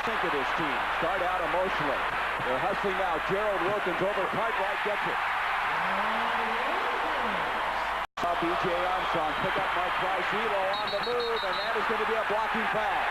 Think of this team. Start out emotionally. They're hustling now. Gerald Wilkins over Cartwright gets it. B.J. Armstrong pick up Mark Price. Elo on the move, and that is going to be a blocking foul.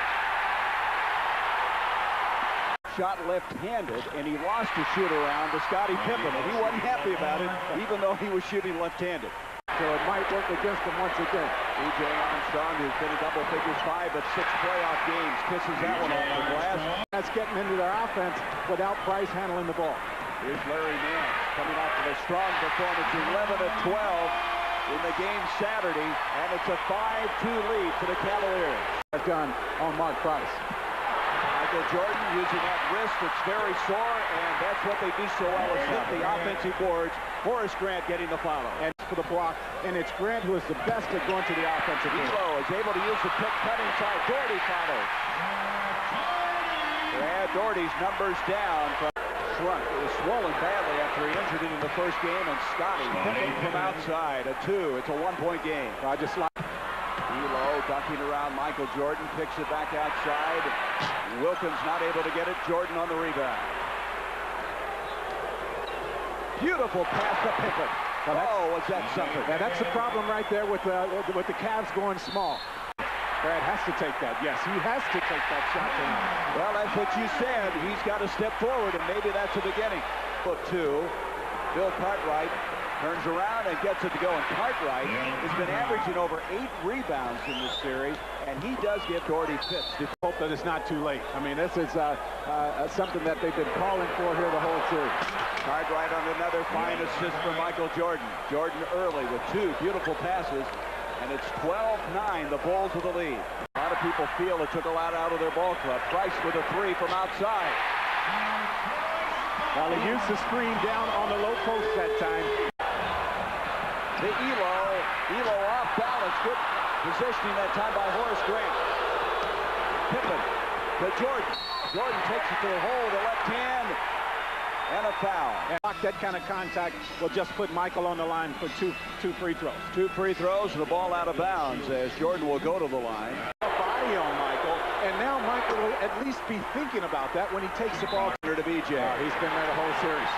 Shot left-handed, and he lost a shoot-around to Scottie Pippen, and he wasn't happy about it, even though he was shooting left-handed. So it might work against him once again. B.J. Armstrong, who's been in double figures 5 of 6 playoff games, kisses that one off the glass. That's getting into their offense without Price handling the ball. Here's Larry Nance coming off of a strong performance, 11 of 12 in the game Saturday, and it's a 5-2 lead for the Cavaliers. Done on Mark Price. Michael Jordan using that wrist, it's very sore, and that's what they do so well, is hit the offensive boards. Horace Grant getting the follow. And for the block, and it's Grant who is the best at going to the offensive end. Elo is able to use the pick cutting side. Doherty follows. Brad Doherty's numbers down from shrunk. It was swollen badly after he injured it in the first game, and Scottie picking from outside. A 2. It's a 1-point game. I just like Elo ducking around Michael Jordan, picks it back outside. Wilkins not able to get it. Jordan on the rebound. Beautiful pass to Pippen. Oh, was that something? Now that's the problem right there with the Cavs going small. Brad has to take that. Yes, he has to take that shot tonight. Well, that's what you said. He's got to step forward, and maybe that's the beginning. 2. Bill Cartwright turns around and gets it to go. And Cartwright has been averaging over 8 rebounds in this series, and he does give Doherty fits. Hope that it's not too late. I mean, this is something that they've been calling for here the whole series. Cartwright on another fine assist from Michael Jordan. Jordan early with 2 beautiful passes, and it's 12-9, the Bulls with the lead. A lot of people feel it took a lot out of their ball club. Price with a 3 from outside. Well, he used the screen down on the low post that time. The Elo off balance. Good positioning that time by Horace Grant. Pippen to Jordan. Jordan takes it to the hole, the left hand, and a foul. And that kind of contact will just put Michael on the line for two free throws. 2 free throws and the ball out of bounds as Jordan will go to the line. Body on Michael, and now Michael will at least be thinking about that when he takes the ball to B.J. He's been there the whole series.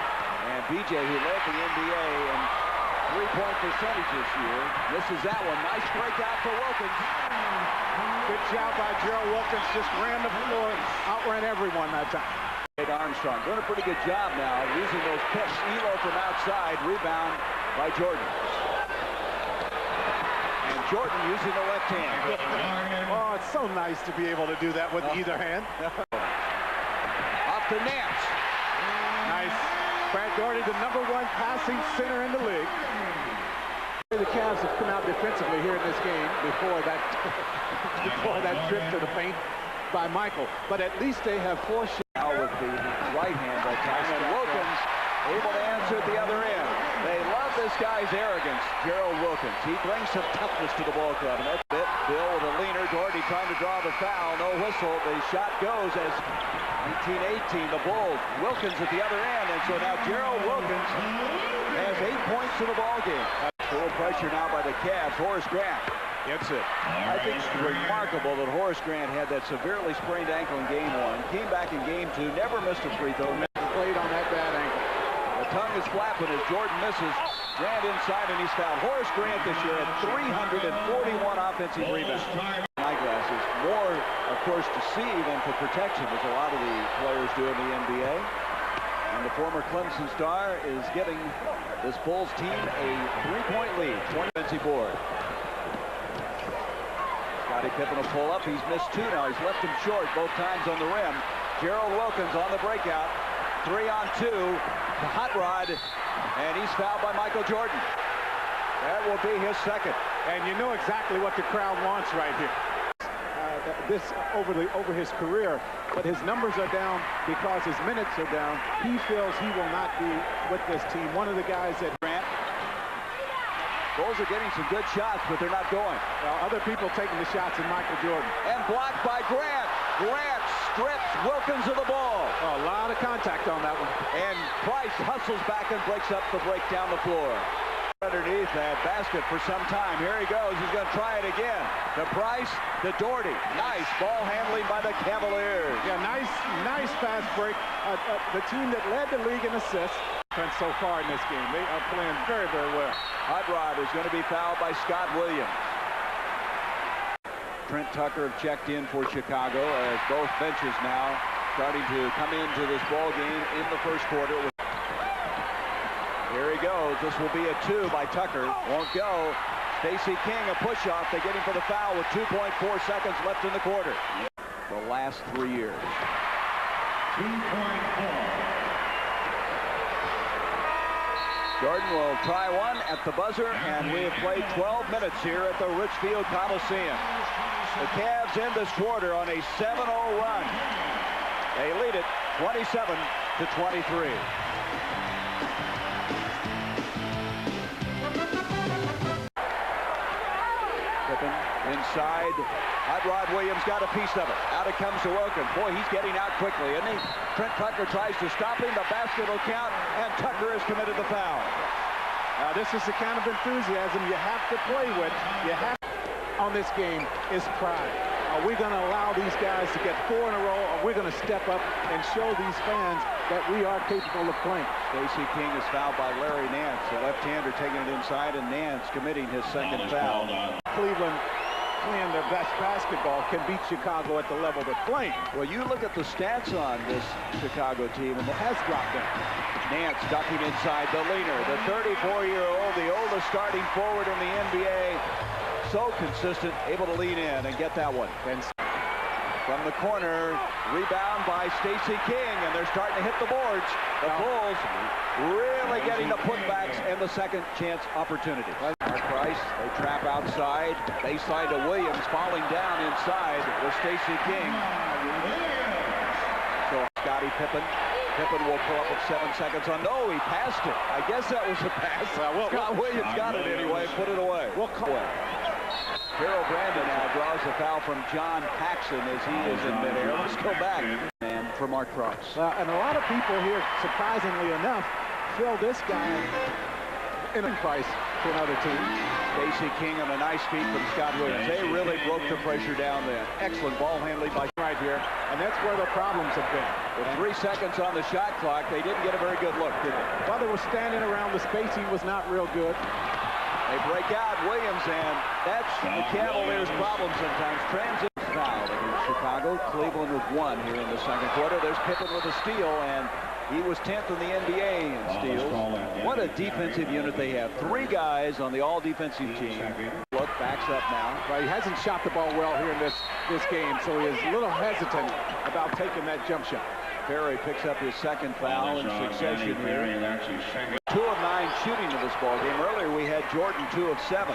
And B.J., who led the NBA in three-point percentage this year, misses that one. Nice breakout for Wilkins. Good job by Gerald Wilkins. Just ran the floor, outran everyone that time. Armstrong doing a pretty good job now using those picks. Elo from outside, rebound by Jordan. And Jordan using the left hand. Oh, it's so nice to be able to do that with either hand. Up to Nance. Nice. Brad Doherty, the #1 passing center in the league. The Cavs have come out defensively here in this game before that trip to the paint by Michael. But at least they have forced now with the right hand that time, and Wilkins able to answer at the other end. They love this guy's arrogance, Gerald Wilkins. He brings some toughness to the ball club, and that's it. Bill with a leaner. Doherty trying to draw the foul. No whistle. The shot goes as 19-18, the Bulls. Wilkins at the other end, and so now Gerald Wilkins has 8 points to the ball game. Full pressure now by the Cavs. Horace Grant gets it. I think it's remarkable that Horace Grant had that severely sprained ankle in game 1. Came back in game 2, never missed a free throw. Played on that bad ankle. The tongue is flapping as Jordan misses. Grant inside, and he's fouled. Horace Grant this year at 341 offensive rebounds. Eyeglasses. More, of course, to see than for protection, as a lot of the players do in the NBA. And the former Clemson star is giving this Bulls team a 3-point lead. 20 offensive board. Scottie Pippen will pull up. He's missed 2 now. He's left him short both times on the rim. Gerald Wilkins on the breakout. 3-on-2. The hot rod. And he's fouled by Michael Jordan. That will be his second. And you know exactly what the crowd wants right here. This over his career, but his numbers are down because his minutes are down. He feels he will not be with this team. One of the guys that Grant. Bulls are getting some good shots, but they're not going. Other people taking the shots in Michael Jordan. And blocked by Grant. Grant strips Wilkins of the ball. Oh, a lot of contact on that one. And Price hustles back and breaks up the break down the floor. Underneath that basket for some time. Here he goes. He's going to try it again. To Price, to Doherty. Nice ball handling by the Cavaliers. Yeah, fast break. The team that led the league in assists so far in this game. They are playing very, very well. Hot Rod is going to be fouled by Scott Williams. Trent Tucker have checked in for Chicago as both benches now starting to come into this ball game in the first quarter. Here he goes. This will be a 2 by Tucker. Won't go. Stacey King, a push-off. They get him for the foul with 2.4 seconds left in the quarter. The last 3 years. 2.4. Jordan will try one at the buzzer, and we have played 12 minutes here at the Richfield Coliseum. The Cavs end this quarter on a 7-0 run. They lead it 27-23. Pippen inside. Hot Rod Williams got a piece of it. Out it comes to Wilkins. Boy, he's getting out quickly, isn't he? Trent Tucker tries to stop him. The basket will count, and Tucker has committed the foul. This is the kind of enthusiasm you have to play with. You have on this game is pride. Are we going to allow these guys to get 4 in a row? Or are we going to step up and show these fans that we are capable of playing? Stacey King is fouled by Larry Nance. The left-hander taking it inside, and Nance committing his second foul. Cleveland playing their best basketball can beat Chicago at the level they're playing. Well, you look at the stats on this Chicago team, and it has dropped down. Nance ducking inside the leaner, the 34-year-old, the oldest starting forward in the NBA. So consistent, able to lean in and get that one. And from the corner, rebound by Stacey King, and they're starting to hit the boards. The Bulls really getting the putbacks and the second chance opportunity. Mark Price, they trap outside. Baseline to Williams, falling down inside with Stacey King. So Scottie Pippen. Pippen will pull up with 7 seconds on. No, he passed it. I guess that was a pass. Scott Williams got it anyway, put it away. We'll call it. Harold Brandon now draws the foul from John Paxson as he is in midair. Let's go back. And for Mark Price. And a lot of people here, surprisingly enough, feel this guy in a Price to another team. Stacey King on a nice feed from Scott Williams. They really broke the pressure down there. Excellent ball handling by right here. And that's where the problems have been. With 3 seconds on the shot clock, they didn't get a very good look, did they? While they were standing around, the spacing was not real good. They break out Williams, and that's the Cavaliers' problem sometimes. Transit foul against Chicago. Cleveland with 1 here in the second quarter. There's Pippen with a steal, and he was 10th in the NBA in steals. What a defensive unit they have. 3 guys on the all-defensive team. Look, backs up now. Well, he hasn't shot the ball well here in this game, so he is a little hesitant about taking that jump shot. Perry picks up his second foul in succession here. 2 of 9 shooting in this ball game. Earlier we had Jordan 2 of 7.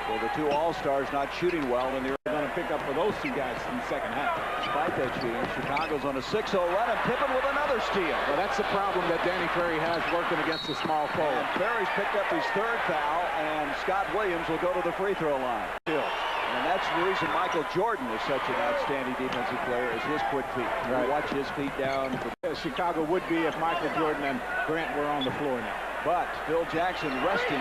So the 2 All-Stars not shooting well, and they're going to pick up for those 2 guys in the second half. Despite that shooting, Chicago's on a 6-0 run, and Pippen with another steal. Well, that's the problem that Danny Ferry has working against the small forward. Ferry's picked up his 3rd foul, and Scott Williams will go to the free throw line. And that's the reason Michael Jordan is such an outstanding defensive player, is his quick feet. Right. Watch his feet down. Chicago would be if Michael Jordan and Grant were on the floor now. But Phil Jackson resting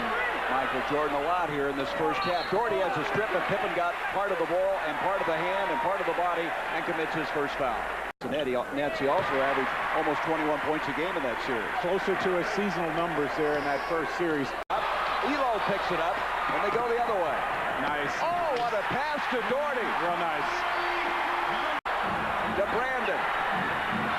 Michael Jordan a lot here in this first half. Doherty has a strip, and Pippen got part of the ball and part of the hand and part of the body and commits his first foul. Nets, he also averaged almost 21 points a game in that series. Closer to his seasonal numbers there in that first series. Elo picks it up, and they go the other way. Nice. Oh, what a pass to Doherty. Real nice. To Brandon.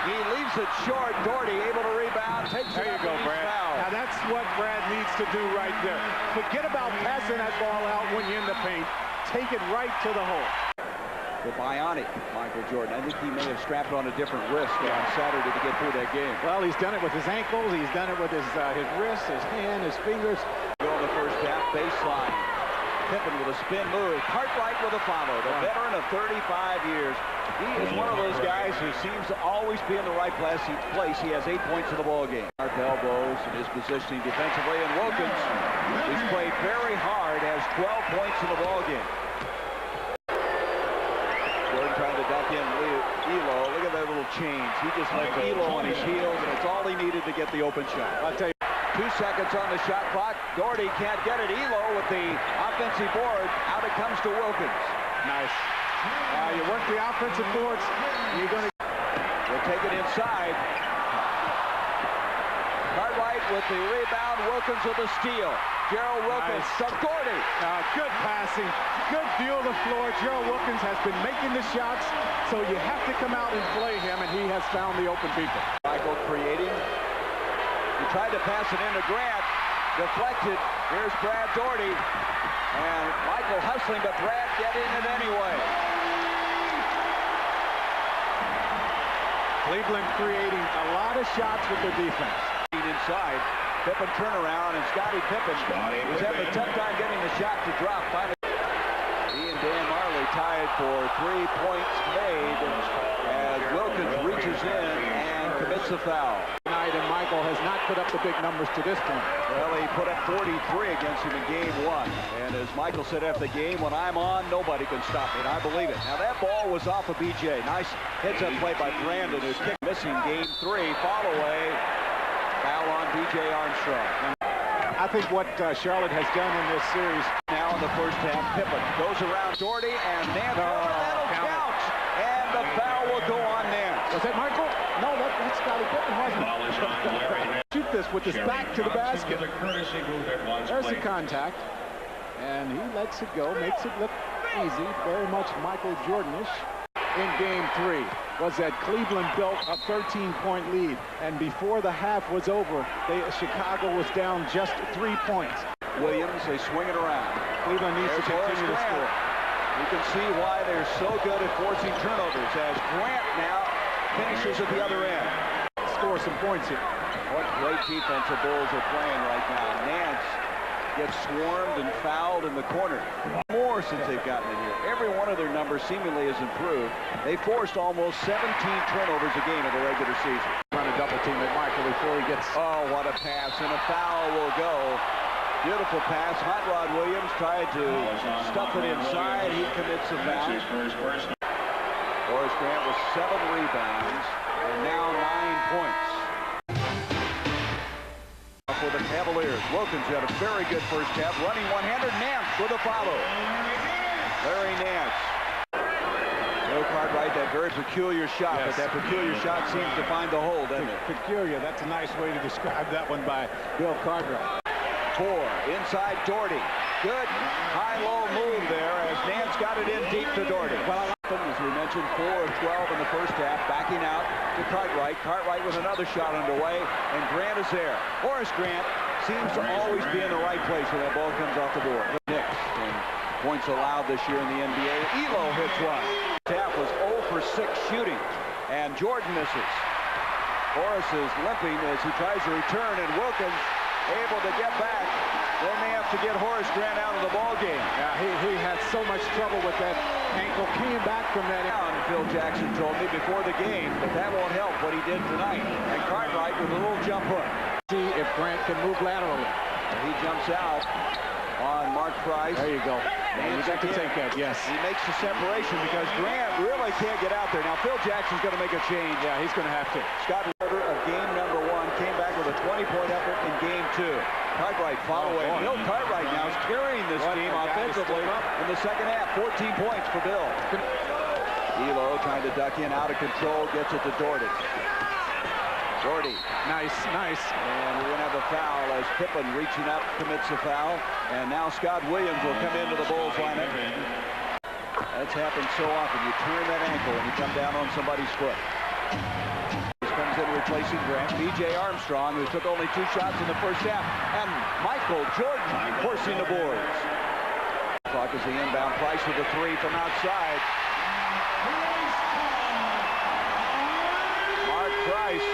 He leaves it short. Doherty able to rebound. Takes there you go, Brad. Foul. Now that's what Brad needs to do right there. Forget about passing that ball out when you're in the paint. Take it right to the hole. The bionic Michael Jordan. I think he may have strapped on a different wrist on Saturday to get through that game. Well, he's done it with his ankles. He's done it with his wrists, his hand, his fingers. Go in the first half, baseline. Pippen with a spin move. Cartwright with a follow. The veteran of 35 years. He is one of those guys who seems to always be in the right place. He has 8 points in the ball game. Sharp elbows and his positioning defensively. And Wilkins, who's played very hard, has 12 points in the ball game. Jordan trying to duck in Elo. Look at that little change. He just left Elo on his heels, and it's all he needed to get the open shot. I'll tell you. 2 seconds on the shot clock. Doherty can't get it. Elo with the offensive board. Out it comes to Wilkins. Nice. You work the offensive boards. You're going to. With take it inside. Cartwright with the rebound. Wilkins with the steal. Gerald Wilkins from Gordy. Good passing. Good view of the floor. Gerald Wilkins has been making the shots, so you have to come out and play him, and he has found the open people. Michael creating. He tried to pass it into Grant. Deflected. Here's Brad Doherty. And Michael hustling, but Brad getting it anyway. Cleveland creating a lot of shots with their defense. Inside. Pippen turnaround, and Scottie Pippen was having a tough time getting the shot to drop. Finally, he and Dan Marley tied for 3 points made as Wilkins reaches in and commits a foul. Tonight, and Michael has not put up the big numbers to this point. Well, he put up 43 against him in game 1. And as Michael said after the game, when I'm on, nobody can stop me, and I believe it. Now, that ball was off of BJ. Nice heads-up play by Brandon, who's kicked missing game 3. Fall away. Foul on B.J. Armstrong. I think what Charlotte has done in this series. Now in the first half, Pippen goes around Doherty, and Nance. That'll count. And the foul will go on Nance. Was that Michael? No, that's Scottie Pippen, wasn't it? Shoot this with his back to the basket. There's the contact. And he lets it go, makes it look easy. Very much Michael Jordanish. In game 3 was that Cleveland built a 13-point lead, and before the half was over, Chicago was down just 3 points. Williams, they swing it around. Cleveland needs to continue to score. You can see why they're so good at forcing turnovers, as Grant now finishes at the other end. Score some points here. What great defense the Bulls are playing right now. Nance gets swarmed and fouled in the corner. More since they've gotten in here. Every one of their numbers seemingly has improved. They forced almost 17 turnovers a game in the regular season. Run a double team at Michael before he gets... Oh, what a pass, and a foul will go. Beautiful pass. Hot Rod Williams tried to stuff it inside. He commits the foul. Horace Grant with 7 rebounds and now 9 points. For the Cavaliers, Wilkins had a very good first half, running one-hander. Nance with a follow. Larry Nance. Bill Cartwright, that very peculiar shot, but that peculiar shot seems to find the hole, doesn't it? Peculiar, that's a nice way to describe that one by Bill Cartwright. 4, inside Doherty. Good high-low move there as Nance got it in deep to Doherty. Well, as we mentioned, 4 of 12 in the first half, backing out to Cartwright. Cartwright with another shot underway, and Grant is there. Horace Grant seems to always be in the right place when that ball comes off the board. Knicks, and points allowed this year in the NBA. Elo hits one. Half was 0 for 6 shooting, and Jordan misses. Horace is limping as he tries to return, and Wilkins able to get back. They may have to get Horace Grant out of the ball game. Yeah, he had so much trouble with that ankle. Came back from that. Phil Jackson told me before the game, but that won't help what he did tonight. And Cartwright with a little jump hook. See if Grant can move laterally. He jumps out on Mark Price. There you go. And you got to take that, yes. He makes the separation because Grant really can't get out there. Now, Phil Jackson's going to make a change. Yeah, he's going to have to. Scott Porter of game number 1 came back with a 20-point effort in game 2. Cartwright following. Bill Cartwright now is carrying this team offensively in the second half. 14 points for Bill. Elo trying to duck in, out of control, gets it to Doherty. Doherty. Nice. And we're going to have a foul as Pippen reaching up commits a foul. And now Scott Williams will come into the Bulls lineup. That's happened so often. You turn that ankle and you come down on somebody's foot. Comes in replacing Grant. B.J. Armstrong, who took only 2 shots in the first half. And Michael Jordan forcing the boards. Clock is the inbound. Price with a 3 from outside. Mark Price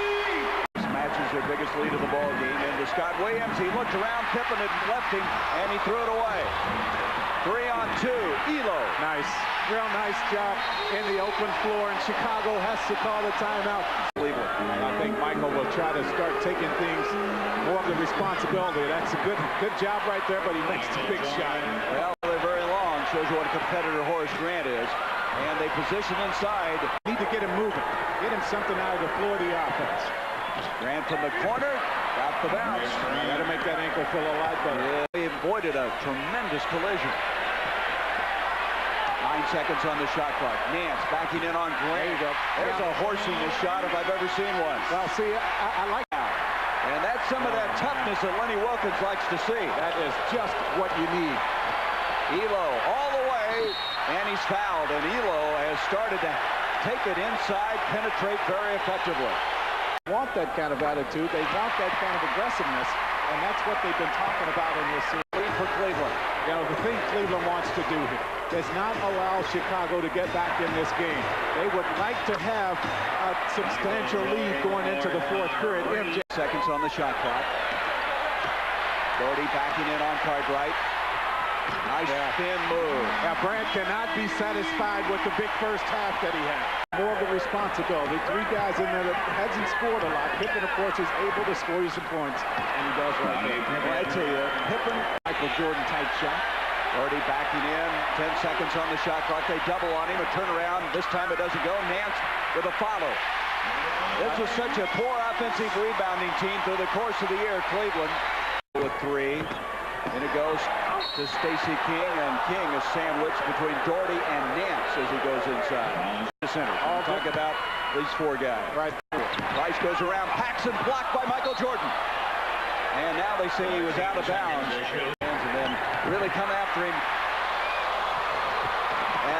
matches their biggest lead of the ball game into Scott Williams. He looked around, Pippen had left him, and he threw it away. 3 on 2. Elo. Nice. Real nice job in the open floor, and Chicago has to call the timeout. I think Michael will try to start taking things more of the responsibility. That's a good job right there, but he makes the big shot. Well, they're very long. Shows you what a competitor Horace Grant is. And they position inside. Need to get him moving. Get him something out of the floor of the offense. Grant from the corner. Got the bounce. Got to make that ankle feel a lot better. Yeah, he avoided a tremendous collision. 9 seconds on the shot clock. Nance backing in on Grant. There you go. There's a horsiness shot if I've ever seen one. Well, see, I like that. And that's some of that toughness that Lenny Wilkins likes to see. That is just what you need. Elo all the way, and he's fouled. And Elo has started to take it inside, penetrate very effectively. They want that kind of attitude. They want that kind of aggressiveness, and that's what they've been talking about in this series. For Cleveland. You know, the thing Cleveland wants to do here is not allow Chicago to get back in this game. They would like to have a substantial lead going into the fourth period. MJ. Seconds on the shot clock. Doherty backing in on Cartwright. Nice thin move. Now, Brant cannot be satisfied with the big first half that he had. More of the responsibility. 3 guys in there that hasn't scored a lot. Pippen, of course, is able to score you some points, and he does right there. Well, I tell you, Pippen, Michael Jordan type shot. already backing in. 10 seconds on the shot clock. They double on him. A turnaround. This time it doesn't go. Nance with a follow. This was such a poor offensive rebounding team through the course of the year. Cleveland with 3. And it goes to Stacey King, and King is sandwiched between Doherty and Nance as he goes inside. The center. I'll talk about these 4 guys. Right. Rice goes around. Paxson blocked by Michael Jordan. And now they say he was out of bounds. And then really come after him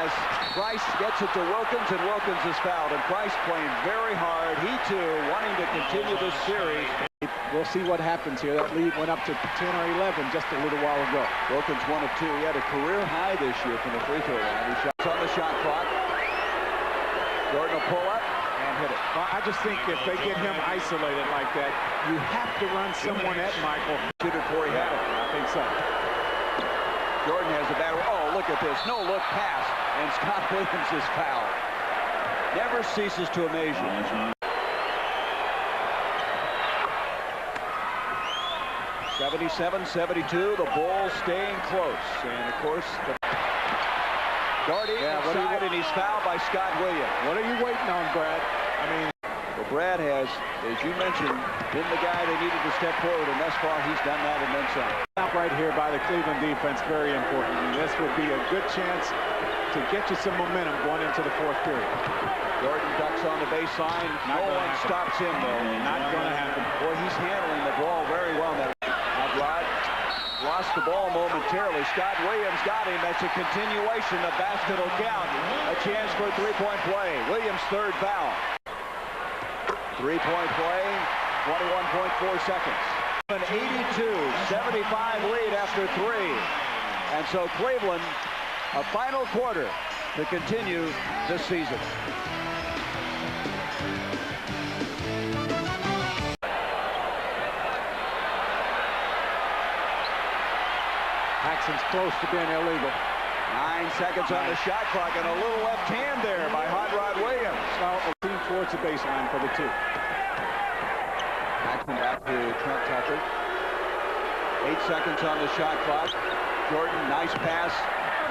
as Price gets it to Wilkins, and Wilkins is fouled. And Price playing very hard. He, too, wanting to continue this series. We'll see what happens here. That lead went up to 10 or 11 just a little while ago. Wilkins 1 of 2. He had a career high this year from the free throw line. He shot on the shot clock. Jordan will pull up and hit it. Well, I just think if they get him isolated like that, you have to run someone at Michael. Shoot it before he had it. I think so. Jordan has a battle. Oh, look at this. No look pass. And Scott Williams is fouled. Never ceases to amaze you. 77-72, the Bulls staying close. And, of course, Doherty inside, and he's fouled by Scott Williams. What are you waiting on, Brad? I mean, well, Brad has, as you mentioned, been the guy they needed to step forward, and thus far he's done that and then some. Stop right here by the Cleveland defense, very important. And this would be a good chance to get you some momentum going into the fourth period. Jordan ducks on the baseline. No one stops him, though. Not going to happen. Boy, he's handling the ball very well now. Rod lost the ball momentarily. Scott Williams got him. That's a continuation. The basket will count. A chance for a 3-point play. Williams' 3rd foul. 3-point play, 21.4 seconds. An 82-75 lead after 3. And so Cleveland, a final quarter to continue this season. Paxson's close to being illegal. 9 seconds on the shot clock, and a little left hand there by Hot Rod Williams. Well, a team towards the baseline for the 2. Paxson back to Trent Tucker. 8 seconds on the shot clock. Jordan, nice pass,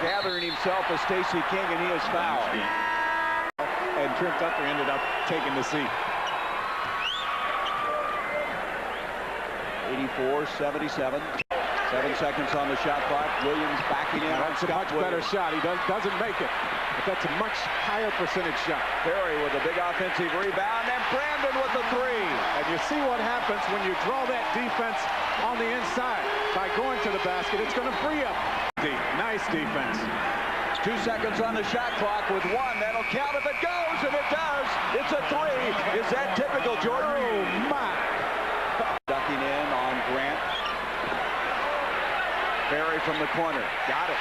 gathering himself as Stacey King, and he is fouled. And Trent Tucker ended up taking the seat. 84-77. 7 seconds on the shot clock. Williams backing in. That's a much better shot. He doesn't make it, but that's a much higher percentage shot. Perry with a big offensive rebound, and Brandon with the 3. And you see what happens when you draw that defense on the inside. By going to the basket, it's going to free up. Nice defense. 2 seconds on the shot clock with 1. That'll count if it goes, and it does. It's a 3. Is that typical, Jordan? Oh, my. Ducking in on Grant. Barry from the corner. Got it.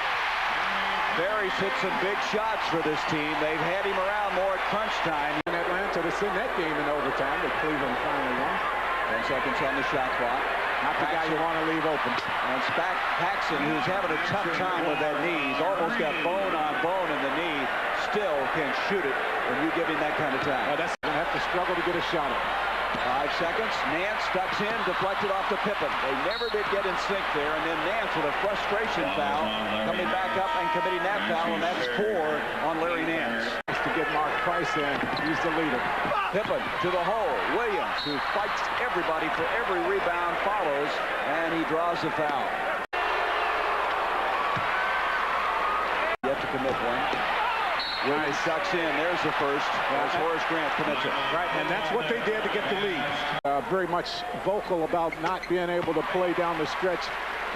Barry's hit some big shots for this team. They've had him around more at crunch time. In Atlanta to send that game in overtime, but Cleveland finally won. 10 seconds on the shot clock. Not the guy you want to leave open. And it's back Paxson, who's having a tough time with that knee. He's almost got bone on bone in the knee. Still can shoot it when you give him that kind of time. Well, that's going to have to struggle to get a shot at. 5 seconds. Nance ducks in, deflected off to Pippen. They never did get in sync there, and then Nance with a frustration foul, coming back up and committing that foul, and that's 4 on Larry Nance. Just to get Mark Price in, he's the leader. Pippen to the hole. Williams, who fights everybody for every rebound, follows, and he draws the foul. Yet to commit one. Williams sucks in. There's the first. As Horace Grant commits it. Right, and that's what they did to get the lead. Very much vocal about not being able to play down the stretch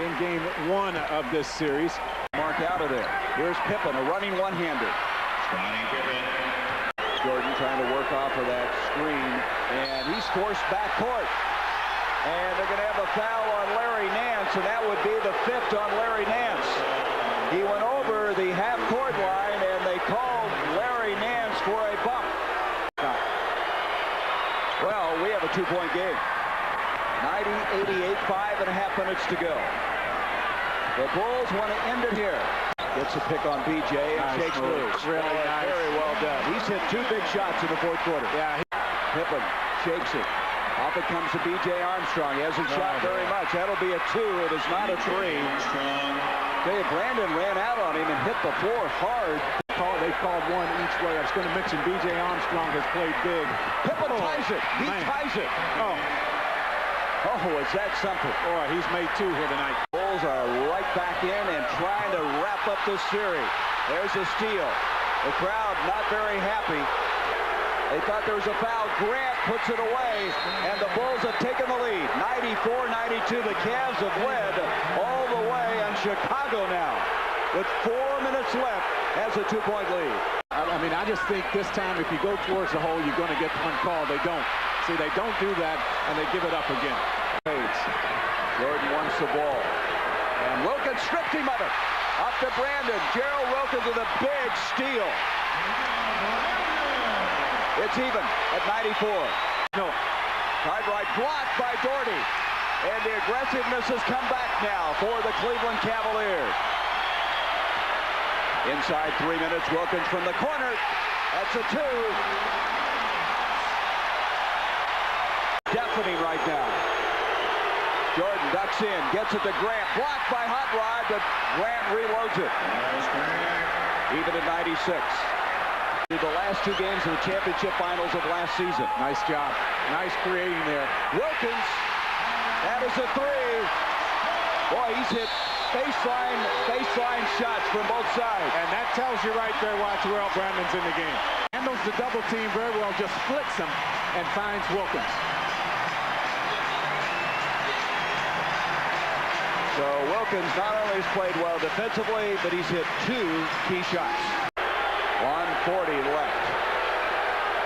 in game 1 of this series. Mark out of there. Here's Pippen, a running one-hander. Jordan trying to work off of that screen, and he's forced backcourt. And they're going to have a foul on Larry Nance, and that would be the 5th on Larry Nance. He went over the half-court line, and they called Larry Nance for a bump. Well, we have a 2-point game. 90-88, 5.5 minutes to go. The Bulls want to end it here. Gets a pick on BJ and shakes loose. Really nice. Very well done. He's hit 2 big shots in the 4th quarter. Yeah. Pippen shakes it. Off it comes to BJ Armstrong. He hasn't shot very much. That'll be a 2. It is not a 3. Dave Brandon ran out on him and hit the floor hard. They called one each way. I was going to mention BJ Armstrong has played big. Pippen ties it. He ties it. Oh, is that something? Boy, he's made 2 here tonight. Bulls are right back in and trying to wrap up this series. There's a steal. The crowd not very happy. They thought there was a foul. Grant puts it away, and the Bulls have taken the lead. 94-92. The Cavs have led all the way on Chicago now. With 4 minutes left, has a 2-point lead. I mean, I just think this time, if you go towards the hole, you're going to get one call. They don't. See, they don't do that, and they give it up again. Jordan wants the ball. And Wilkins stripped him of it. Up to Brandon. Gerald Wilkins with a big steal. It's even at 94. No. Cartwright blocked by Doherty. And the aggressiveness has come back now for the Cleveland Cavaliers. Inside 3 minutes, Wilkins from the corner. That's a 2. Deafening right now. Jordan ducks in, gets it to Grant. Blocked by Hot Rod, but Grant reloads it. Even at 96. The last 2 games of the championship finals of last season. Nice job. Nice creating there. Wilkins, that is a 3. Boy, he's hit baseline shots from both sides. And that tells you right there why Terrell Brandon's in the game. Handles the double team very well, just flicks him and finds Wilkins. So Wilkins not only has played well defensively, but he's hit 2 key shots. 1:40 left.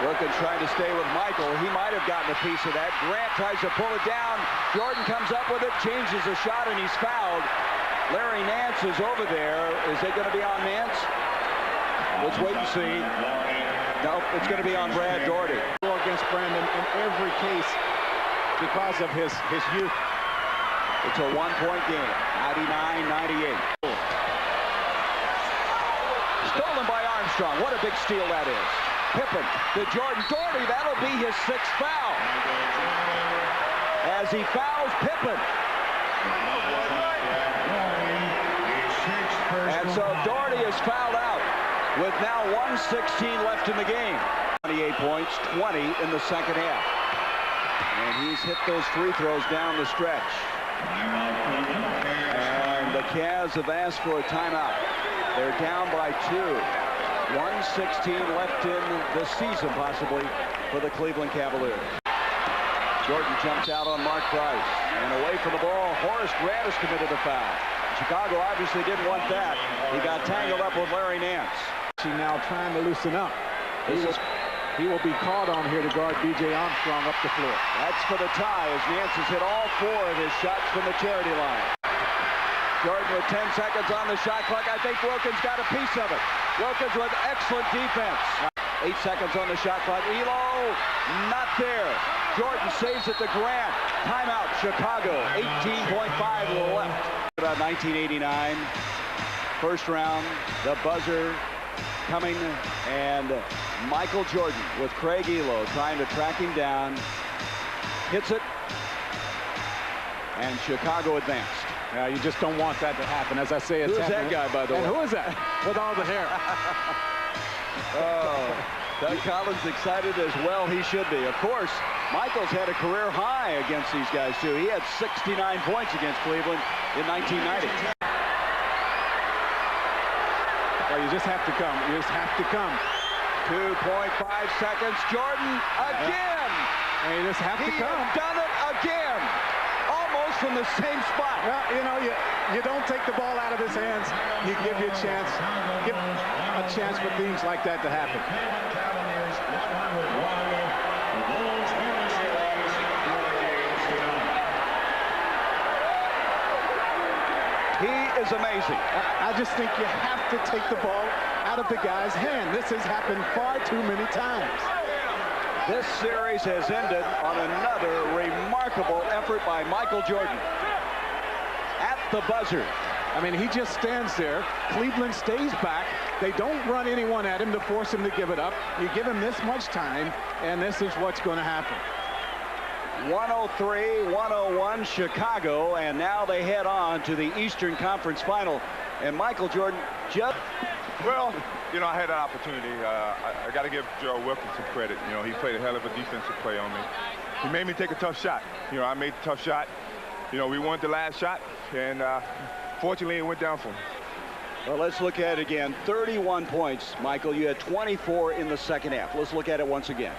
Wilkins trying to stay with Michael. He might have gotten a piece of that. Grant tries to pull it down. Jordan comes up with it, changes the shot, and he's fouled. Larry Nance is over there. Is it going to be on Nance? Let's wait and see. Nope, it's going to be on Brad Doherty. Against Brandon in every case because of his youth. It's a 1-point game, 99-98. Stolen by Armstrong. What a big steal that is. Pippen to Jordan. Doherty, that'll be his 6th foul. As he fouls Pippen. And so Doherty is fouled out with now 1:16 left in the game. 28 points, 20 in the 2nd half. And he's hit those free throws down the stretch. And the Cavs have asked for a timeout. They're down by 2. 1:16 left in the season, possibly, for the Cleveland Cavaliers. Jordan jumps out on Mark Price. And away from the ball, Horace Grant has committed a foul. Chicago obviously didn't want that. He got tangled up with Larry Nance. He's now trying to loosen up. He will be called on here to guard B.J. Armstrong up the floor. That's for the tie as Nance has hit all 4 of his shots from the charity line. Jordan with 10 seconds on the shot clock. I think Wilkins got a piece of it. Wilkins with excellent defense. 8 seconds on the shot clock. Elo, not there. Jordan saves it to Grant. Timeout, Chicago. 18.5 left. About 1989. First round, the buzzer coming, and Michael Jordan with Craig Elo trying to track him down. Hits it, and Chicago advanced. Yeah, you just don't want that to happen. As I say, it's Who's happening. that guy, by the way? And who is that with all the hair? Oh, Doug Collins excited as well. He should be. Of course, Michael's had a career high against these guys, too. He had 69 points against Cleveland in 1990. Michael, you just have to come. You just have to come. 2.5 seconds. Jordan again. And you just have to come. He done it again. Almost from the same spot. Well, you know, you don't take the ball out of his hands. You give you a chance. Give a chance for things like that to happen. He is amazing. I just think you have to take the ball out of the guy's hand. This has happened far too many times. This series has ended on another remarkable effort by Michael Jordan. At the buzzer. I mean, he just stands there. Cleveland stays back. They don't run anyone at him to force him to give it up. You give him this much time, and this is what's going to happen. 103-101 Chicago, and now they head on to the Eastern Conference Final. And Michael Jordan just... Well, you know, I had an opportunity. I got to give Gerald Wilkins some credit. You know, he played a hell of a defensive play on me. He made me take a tough shot. You know, I made the tough shot. You know, we won the last shot, and fortunately it went down for me. Well, let's look at it again. 31 points, Michael. You had 24 in the second half. Let's look at it once again.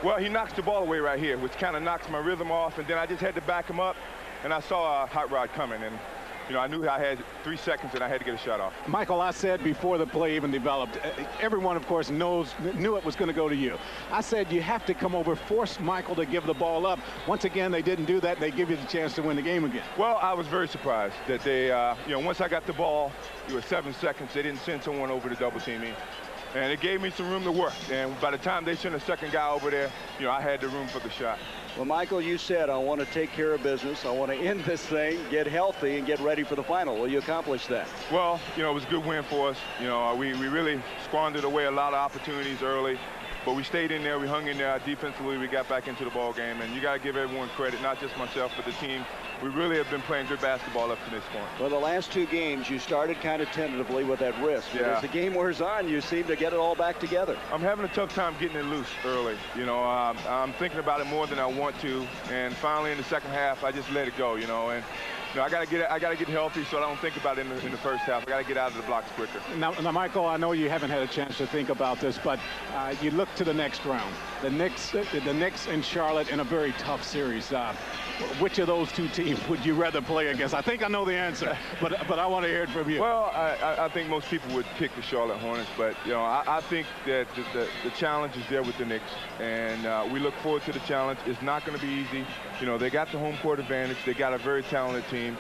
Well, he knocks the ball away right here, which kind of knocks my rhythm off, and then I just had to back him up, and I saw a hot rod coming, and you know, I knew I had 3 seconds and I had to get a shot off. Michael, I said before the play even developed, everyone, of course, knew it was going to go to you. I said you have to come over, force Michael to give the ball up. Once again, they didn't do that. They give you the chance to win the game again. Well, I was very surprised that they, you know, once I got the ball, it was 7 seconds. They didn't send someone over to double team me. And it gave me some room to work. And by the time they sent a second guy over there, you know, I had the room for the shot. Well, Michael, you said, I want to take care of business. I want to end this thing, get healthy, and get ready for the final. Will you accomplish that? Well, you know, it was a good win for us. You know, we really squandered away a lot of opportunities early. But we stayed in there. We hung in there. Defensively, we got back into the ball game. And you got to give everyone credit, not just myself, but the team. We really have been playing good basketball up to this point. Well, the last 2 games, you started kind of tentatively with that wrist. But yeah. As the game wears on, you seem to get it all back together. I'm having a tough time getting it loose early. You know, I'm thinking about it more than I want to. And finally, in the second half, I just let it go, you know. And you know, I got to get healthy so I don't think about it in the first half. I got to get out of the blocks quicker. Now, Michael, I know you haven't had a chance to think about this, but you look to the next round. The Knicks and Charlotte in a very tough series. Which of those 2 teams would you rather play against? I think I know the answer, but I want to hear it from you. Well, I think most people would pick the Charlotte Hornets, but you know, I think that the challenge is there with the Knicks, and we look forward to the challenge. It's not going to be easy. You know, they got the home court advantage. They got a very talented team.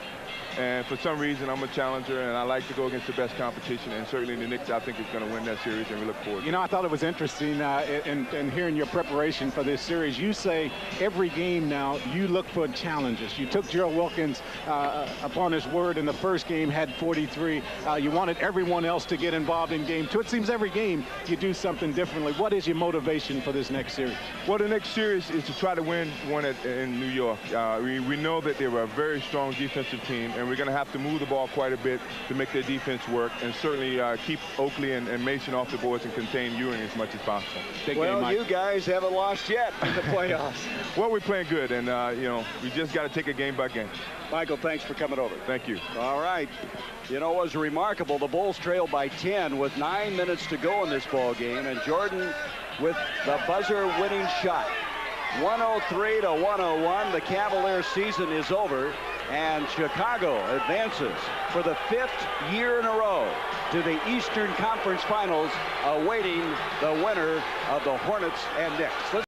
And for some reason, I'm a challenger, and I like to go against the best competition. And certainly the Knicks, I think, is going to win that series, and we look forward to it. You know, I thought it was interesting in hearing your preparation for this series. You say every game now you look for challenges. You took Gerald Wilkins upon his word in the first game, had 43. You wanted everyone else to get involved in game 2. It seems every game you do something differently. What is your motivation for this next series? Well, the next series is to try to win one in New York. We know that they were a very strong defensive team, and we're going to have to move the ball quite a bit to make their defense work, and certainly keep Oakley and Mason off the boards and contain Ewing as much as possible. Well, you guys haven't lost yet in the playoffs. Well, we're playing good, and you know, we just got to take it game by game. Michael, thanks for coming over. Thank you. All right. You know, it was remarkable. The Bulls trailed by 10 with 9 minutes to go in this ball game, and Jordan with the buzzer-winning shot. 103-101. The Cavaliers' season is over, and Chicago advances for the 5th year in a row to the Eastern Conference Finals, awaiting the winner of the Hornets and Knicks.